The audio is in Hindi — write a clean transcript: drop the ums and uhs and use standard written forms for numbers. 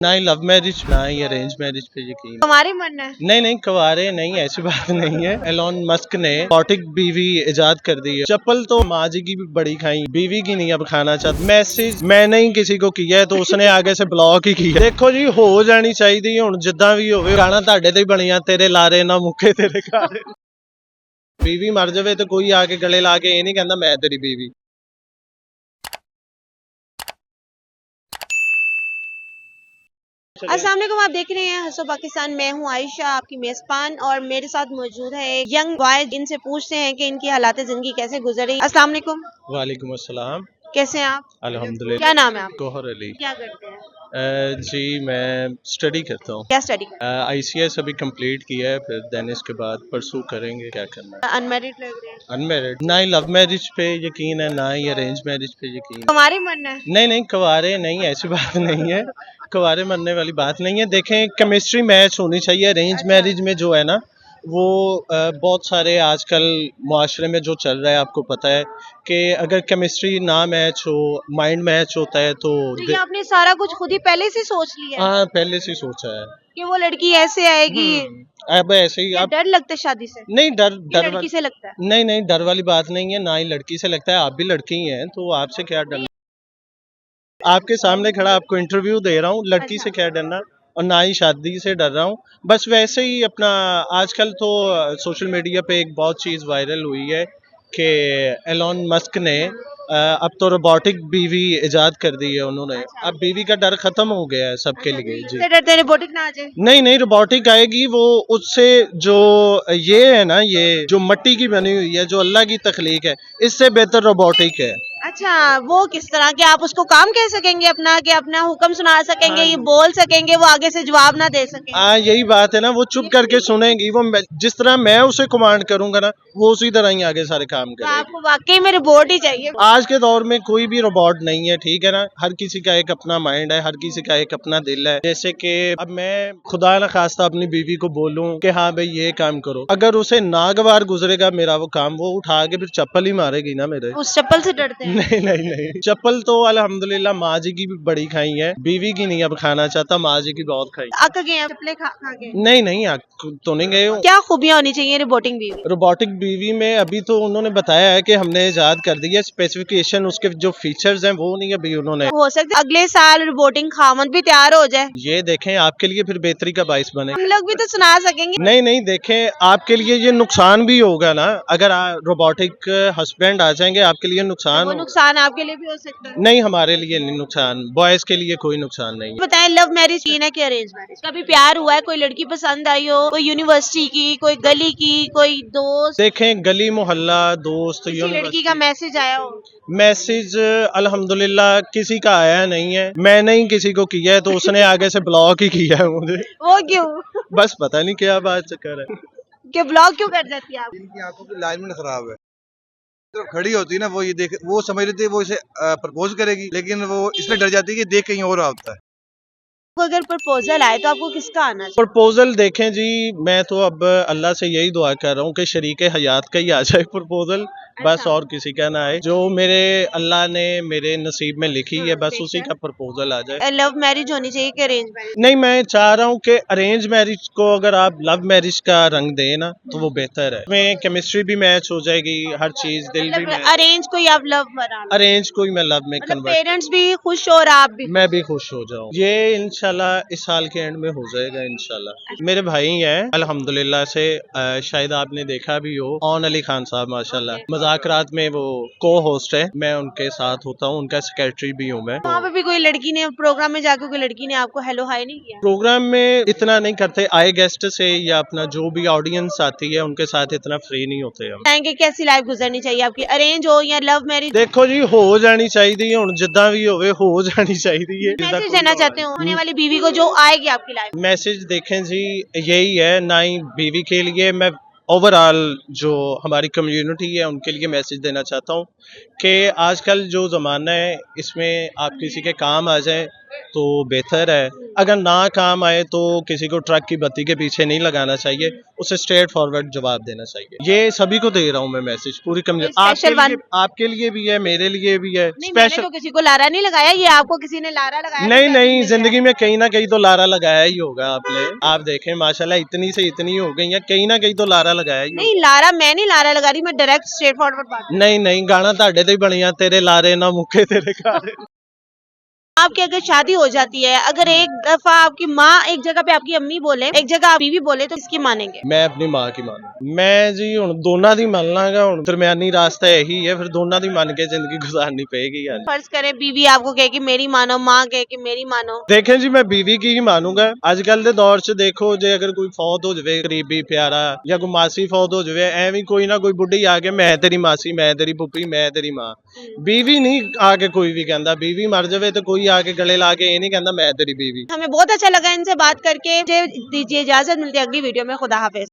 ना ही लव मैरिज ना ही अरेंज मैरिज पे यकीन। हमारी मन है। नहीं नहीं, कुंवारे नहीं, ऐसी बात नहीं है। एलोन मस्क ने रोबोटिक बीवी इजाद कर दी है। चप्पल तो माँ जी की भी बड़ी खाई, बीवी की नहीं अब खाना चाहती। मैसेज मैंने ही किसी को किया है तो उसने आगे से ब्लॉक ही किया। देखो जी, हो जानी चाहिए हुण जिद्दां भी होवे। गाना तुहाडे ते ही बनिया, तेरे लारे ना मुक्के तेरे कारे। बीवी मर जावे तो कोई आके गले ला के ये नहीं कहता मैं तेरी बीवी। अस्सलाम वालेकुम, आप देख रहे हैं हंसो पाकिस्तान। मैं हूं आयशा, आपकी मेजबान, और मेरे साथ मौजूद है एक यंग बॉय। इनसे पूछते हैं कि इनकी हालात जिंदगी कैसे गुजर रही। अस्सलाम वालेकुम। वालेकुम अस्सलाम। कैसे हैं आप? अल्हम्दुलिल्लाह। क्या नाम है आपका? गौहर अली। क्या करते हैं? जी मैं स्टडी करता हूँ। क्या स्टडी करते ICS अभी कंप्लीट किया है, फिर देन इसके बाद परसू करेंगे क्या करना है। हैं? अनमैरिड लग रहे हैं। अनमेरिड। ना ही लव मैरिज पे यकीन है, ना ही अरेंज मैरिज पे यकीन। हमारी मन है। नहीं नहीं, कुंवारे नहीं, ऐसी बात नहीं है। कुंवारे मरने वाली बात नहीं है। देखें, केमिस्ट्री मैच होनी चाहिए। अरेंज मैरिज में जो है ना वो बहुत सारे आजकल मुआशरे में जो चल रहा है, आपको पता है कि अगर केमिस्ट्री ना मैच हो, माइंड मैच होता है तो तो ये आपने सारा कुछ खुद ही पहले से सोच लिया है हाँ, पहले से सोचा है। कि वो लड़की ऐसे आएगी? अब ऐसे ही या आप डर लगता है शादी से? नहीं डर कि डर लड़की से लगता है? नहीं नहीं, डर वाली बात नहीं है। ना ही लड़की से लगता है, आप भी लड़की ही हैं तो आपसे क्या डरना। आपके सामने खड़ा आपको इंटरव्यू दे रहा हूँ, लड़की से क्या डरना। और ना ही शादी से डर रहा हूँ। बस वैसे ही अपना आजकल तो सोशल मीडिया पे एक बहुत चीज़ वायरल हुई है कि एलोन मस्क ने अब तो रोबोटिक बीवी इजाद कर दी है उन्होंने। अब बीवी का डर खत्म हो गया है सबके लिए जी। से डरते हैं रोबोटिक ना आ जाए? नहीं नहीं, रोबोटिक आएगी वो। उससे जो ये है ना, ये जो मट्टी की बनी हुई है, जो अल्लाह की तख्लीक है, इससे बेहतर रोबोटिक है। अच्छा, वो किस तरह के? आप उसको काम कह सकेंगे अपना, कि अपना हुक्म सुना सकेंगे, हाँ ये जी। बोल सकेंगे, वो आगे से जवाब ना दे सके? हाँ, यही बात है ना, वो चुप करके सुनेगी। वो जिस तरह मैं उसे कमांड करूंगा ना, वो उसी तरह ही आगे सारे काम तो करेगी। आपको वाकई में रोबोट ही चाहिए? आज के दौर में कोई भी रोबोट नहीं है, ठीक है ना। हर किसी का एक अपना माइंड है, हर किसी का एक अपना दिल है। जैसे कि अब मैं खुदा न खास्ता अपनी बीवी को बोलूं कि हाँ भाई ये काम करो, अगर उसे नागवार गुजरेगा मेरा वो काम, वो उठा के फिर चप्पल ही मारेगी ना मेरे। उस चप्पल से डरते हैं? नहीं नहीं नहीं, चप्पल तो अल्हम्दुलिल्लाह माँ जी की भी बड़ी खाई है, बीवी की नहीं अब खाना चाहता, माँ जी की बहुत खाई। अक गए हैं चप्पलें खा खा के? नहीं नहीं, तो नहीं गए हूँ। क्या खूबियां होनी चाहिए रोबोटिक बीवी? रोबोटिक बीवी में अभी तो उन्होंने बताया है कि हमने इजाद कर दी है। स्पेसिफिकेशन, उसके जो फीचर्स हैं वो नहीं अभी उन्होंने। हो सकता है अगले साल रोबोटिक खामद भी तैयार हो जाए। ये देखें, आपके लिए फिर बेहतरी का बाइस बने। हम लोग भी तो सुना सकेंगे। नहीं नहीं, देखें आपके लिए ये नुकसान भी होगा ना, अगर रोबोटिक हस्बैंड आ जाएंगे आपके लिए नुकसान वो होगा। नुकसान आपके लिए भी हो सकता है। नहीं, हमारे लिए नहीं नुकसान, बॉयज के लिए कोई नुकसान नहीं है। बताएं, लव मैरिज की ना कि अरेंज मैरिज? कभी प्यार हुआ है? कोई लड़की पसंद आई हो? कोई यूनिवर्सिटी की, कोई गली की, कोई दोस्त? देखें, गली मोहल्ला दोस्त किसी लड़की का यूनिवर्सिटी, मैसेज आया हो? मैसेज अल्हम्दुलिल्लाह किसी का आया नहीं है। मैंने ही किसी को किया है तो उसने आगे से ब्लॉक ही किया है मुझे। वो क्यों? बस पता नहीं क्या बात चक्कर है। कि ब्लॉक क्यों कर देती है आप? इनकी आंखों की लाइनमेंट खराब है। तो खड़ी होती है ना, वो ये देख, वो समझ रही थी वो इसे प्रपोज करेगी, लेकिन वो इसलिए डर जाती है कि देख कहीं और होता है। आपको अगर प्रपोजल आए तो आपको किसका आना चाहिए? प्रपोजल देखें जी, मैं तो अब अल्लाह से यही दुआ कर रहा हूँ कि शरीके हयात का ही आ जाए प्रपोजल, बस अच्छा। और किसी का ना आए। जो मेरे अल्लाह ने मेरे नसीब में लिखी है बस ठीक उसी है। का प्रपोजल आ जाए। लव मैरिज होनी चाहिए कि अरेंज मैरिज? नहीं, मैं चाह रहा हूँ कि अरेंज मैरिज को अगर आप लव मैरिज का रंग दें ना तो वो बेहतर है। इसमें केमिस्ट्री भी मैच हो जाएगी, हर चीज, दिल भी मैच। अरेंज को ही आप लव बना लो? अरेंज को ही मैं लव में मतलब कन्वर्ट, पेरेंट्स भी खुश हो और आप भी? मैं भी खुश हो जाऊं। ये इंशाल्लाह इस साल के एंड में हो जाएगा इंशाल्लाह। मेरे भाई हैं अल्हम्दुलिल्लाह से, शायद आपने देखा भी हो, ऑन अली खान साहब माशाल्लाह, मजाकरात में वो को होस्ट है, मैं उनके साथ होता हूँ, उनका सेक्रेटरी भी हूँ मैं। वहाँ पे भी कोई लड़की ने प्रोग्राम में जाकर, कोई लड़की ने आपको हेलो हाय नहीं किया? प्रोग्राम में इतना नहीं करते, आए गेस्ट से या अपना जो भी ऑडियंस आती है उनके साथ इतना फ्री नहीं होते हम। बताएंगे कैसी लाइफ गुजरनी चाहिए आपकी, अरेंज हो या लव मैरिज? देखो जी, हो जानी चाहिए हुण जिद्दां भी होवे, हो जानी चाहिए। मैसेज देना चाहते हो होने वाली बीवी को जो आएगी आपकी लाइफ? मैसेज देखें जी, यही है, ना ही बीवी के लिए, मैं ओवरऑल जो हमारी कम्युनिटी है उनके लिए मैसेज देना चाहता हूँ कि आजकल जो ज़माना है इसमें आप किसी के काम आ जाएं तो बेहतर है। अगर ना काम आए तो किसी को ट्रक की बत्ती के पीछे नहीं लगाना चाहिए, उसे स्ट्रेट फॉरवर्ड जवाब देना चाहिए। ये सभी को दे रहा हूँ मैं मैसेज, पूरी कम्युनिटी, आपके लिए भी है, मेरे लिए भी है। नहीं, मैंने तो किसी को लारा नहीं लगाया, ये आपको किसी ने लारा लगाया? नहीं नहीं, जिंदगी में कहीं ना कहीं तो लारा लगाया ही होगा आपने। आप देखें माशाल्लाह इतनी से इतनी हो गई है, कहीं ना कहीं तो लारा लगाया ही। नहीं लारा, मैं नहीं लारा लगा रही, मैं डायरेक्ट स्ट्रेट फॉरवर्ड बात। नहीं नहीं, गाना ਤੁਹਾਡੇ ਤੇ ਹੀ ਬਣੀਆਂ, तेरे लारे ना मुके तेरे गारे। आपकी अगर शादी हो जाती है, अगर एक दफा आपकी माँ एक जगह पे आपकी अम्मी बोले, एक जगह आप बीवी बोले, तो किसकी मानेंगे? मैं अपनी माँ की मानू। मैं जी ਹੁਣ ਦੋਨਾਂ ਦੀ ਮੰਨ ਲਾਂਗਾ, ਹੁਣ ਦਰਮਿਆਨੀ ਰਾਸਤਾ ਇਹੀ ਹੈ, ਫਿਰ ਦੋਨਾਂ ਦੀ ਮੰਨ ਕੇ ਜ਼ਿੰਦਗੀ ਗੁਜ਼ਾਰਨੀ ਪਏਗੀ। यार फर्ज करें बीवी आपको कहे कि मेरी मानो, माँ कहे कि मेरी मानो, देखें जी, मैं बीवी की ही मानूंगा। अजकल के दौर च देखो, जे अगर कोई फौत हो जाए करीबी प्यारा, या कोई मासी फौत हो जाए, एवं कोई ना कोई बुढ़ी आके मैं तेरी मासी, मैं तेरी पुप्पी, मैं तेरी माँ। बीवी नहीं आके कोई भी कहता, बीवी मर जाए तो कोई आके गले ला के ये नहीं कहता मैं तेरी बीवी। हमें बहुत अच्छा लगा इनसे बात करके। दीजिए इजाजत, मिलती है अगली वीडियो में। खुदा हाफिज।